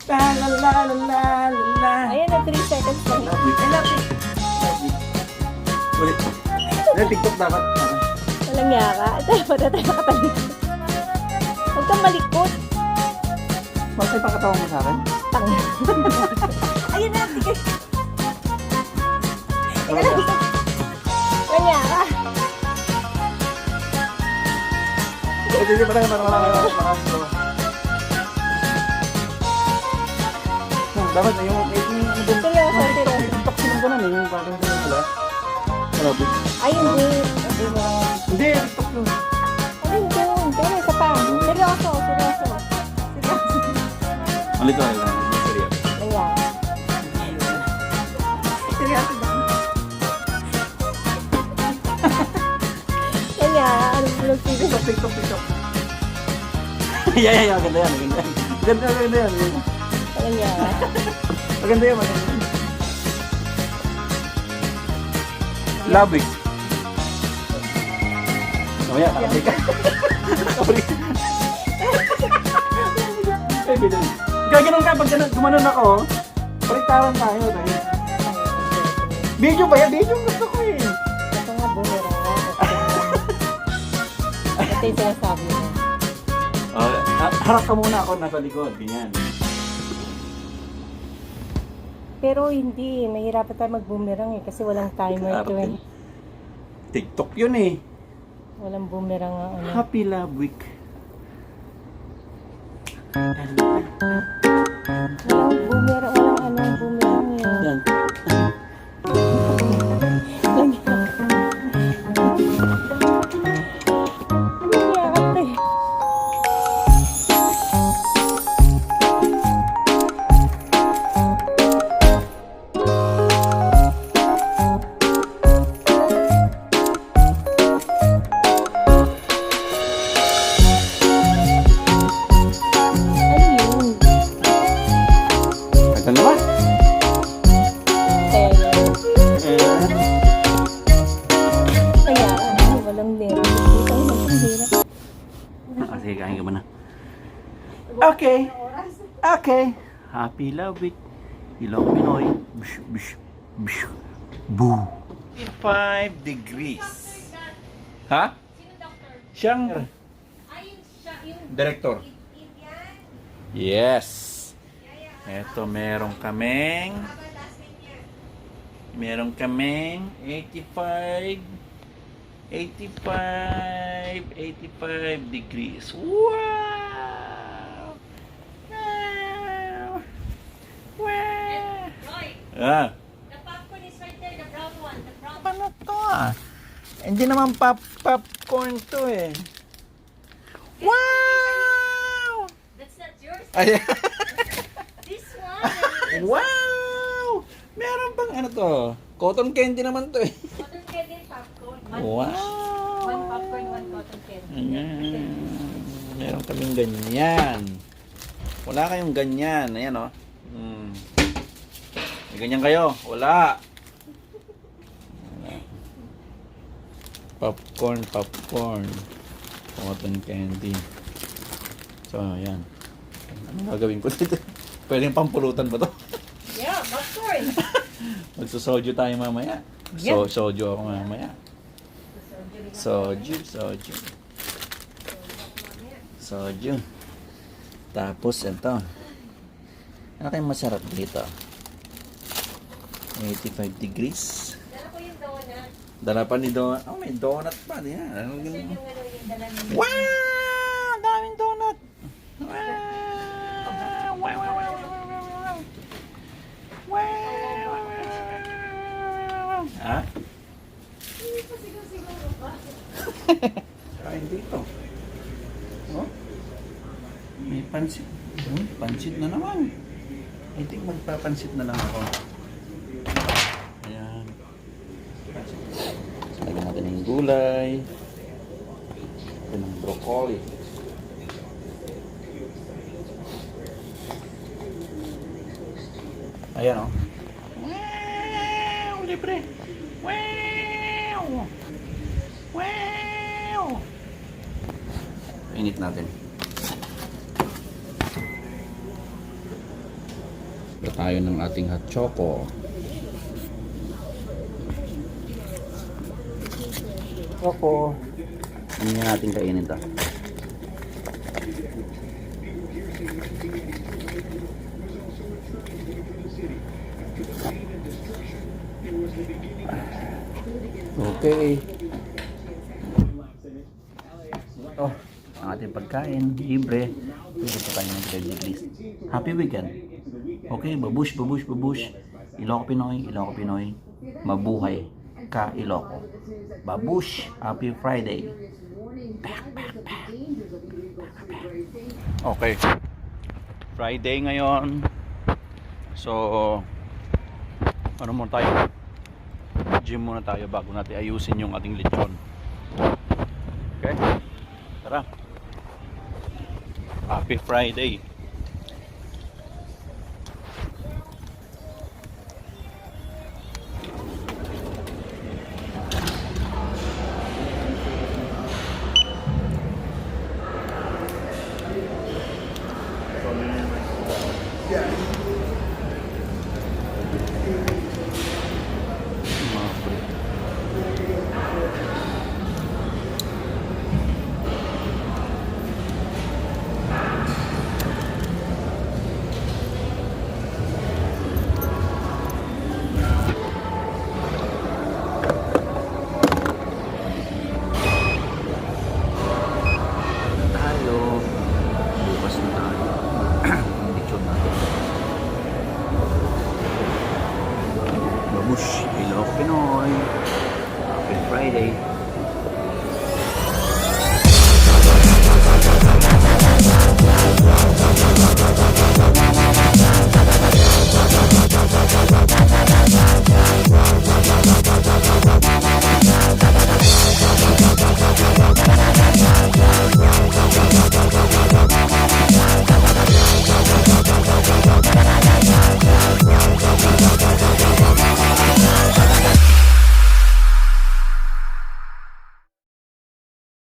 La la la la la la. Ayan na, 3 seconds lang. I love it. Ulit. TikTok dapat. Walang yaka. Ito, patatay na katalikod. Huwag kang malikot. Bakit pakatawa mo sa akin? Tang. Ayun na, sige. Walang yaka. Hindi pa tayo parang dapat na yung Seryoso, seryoso. TikTok silang ganun eh, yung parang ganun sila. Grabe. Ay, hindi. Hindi, TikTok yun. Ay, hindi. Pero isa pa. Seryoso, seryoso. Seryoso. Malito na lang, seryoso. Walang yaka. Seryoso ba? Walang yaka. Anong vlog TV? TikTok. Yeah, maganda yan, maganda yan. Maganda yan. Walang yaka. Maganda yan, maganda yan. Labig. Mamaya, nakabig ka. Nakabig ka. Eh, bilang. Gaganon ka, pag gumanon ako, baliktaran tayo. Video ba yan? Video gusto ko eh. Ito nga, boomerang nga. Ito yung sinasabi mo. Harap ka muna ako, nasa likod. Ganyan. Pero hindi, mahirapan tayo mag-boomerang eh kasi walang timer to eh. TikTok yun eh. Walang boomerang nga ano. Happy Love Week. Walang boomerang, walang ano, boomerang yun. Yan. Nangyakap eh. Ano yun? Ito naman. Kaya yun. Kaya ano, walang nerve. Dito ay hirap. Sige, kain ka muna. Okay. Okay. Happy Love Week. Ilong Pinoy. Bish, bish, bish. Boo. 5 degrees. Ha? Siyang director. Yes. Eto, meron kaming 85 degrees. Wow! Wow! Wow! Ah. The popcorn is right there, the brown one. The brown Ano to ah? Hindi naman popcorn to eh. Wow! That's not yours. Ay, This one. wow! Meron bang ano to? Cotton candy naman to eh. Cotton candy popcorn. Wow! One popcorn, one cotton candy. Ayan. Meron kaming ganyan. Wala kayong ganyan. Ayan o. May ganyan kayo. Wala. Popcorn. Cotton candy. So, ayan. Ano gagawin ko dito? Pwedeng pampulutan ba to? Yeah, popcorn. Magsusoju tayo mamaya. Yeah. Soju ako mamaya. Soju. Tapos ito. Ano kayong masarap dito? 85 degrees. Dala ko yung donut. Dala pa ni donut. Oh, may donut pa. Yan. Ano Kasi yun? yung ano yung dala niya. Wow! Ang daming donut! Wow! Wow! Ha? Hindi pa siguro pa. Kain dito. Oh? May pansit. Pansit na naman. I think magpapansit na lang ako. Ayan. Pansit. Lagyan natin ng gulay. Ito ng broccoli. Ayan o. Wow! Libre! Wow! Wow! Init natin. Ito tayo ng ating hot choco. Choco. Ano nga natin kainin ito? Okay. Oh, ang ating pagkain, libre. Pwede pa tayo mag-credit list. Happy weekend. Okay, babush, babush, babush. Ilocos Pinoy, Ilocos Pinoy. Mabuhay ka, Ilocos. Babush, happy Friday. Okay. Friday ngayon. So, ano muna tayo? Gym muna tayo bago natin ayusin yung ating lechon. Okay? Tara. Happy Friday. Babush, Ilocos Pinoy. Happy Friday.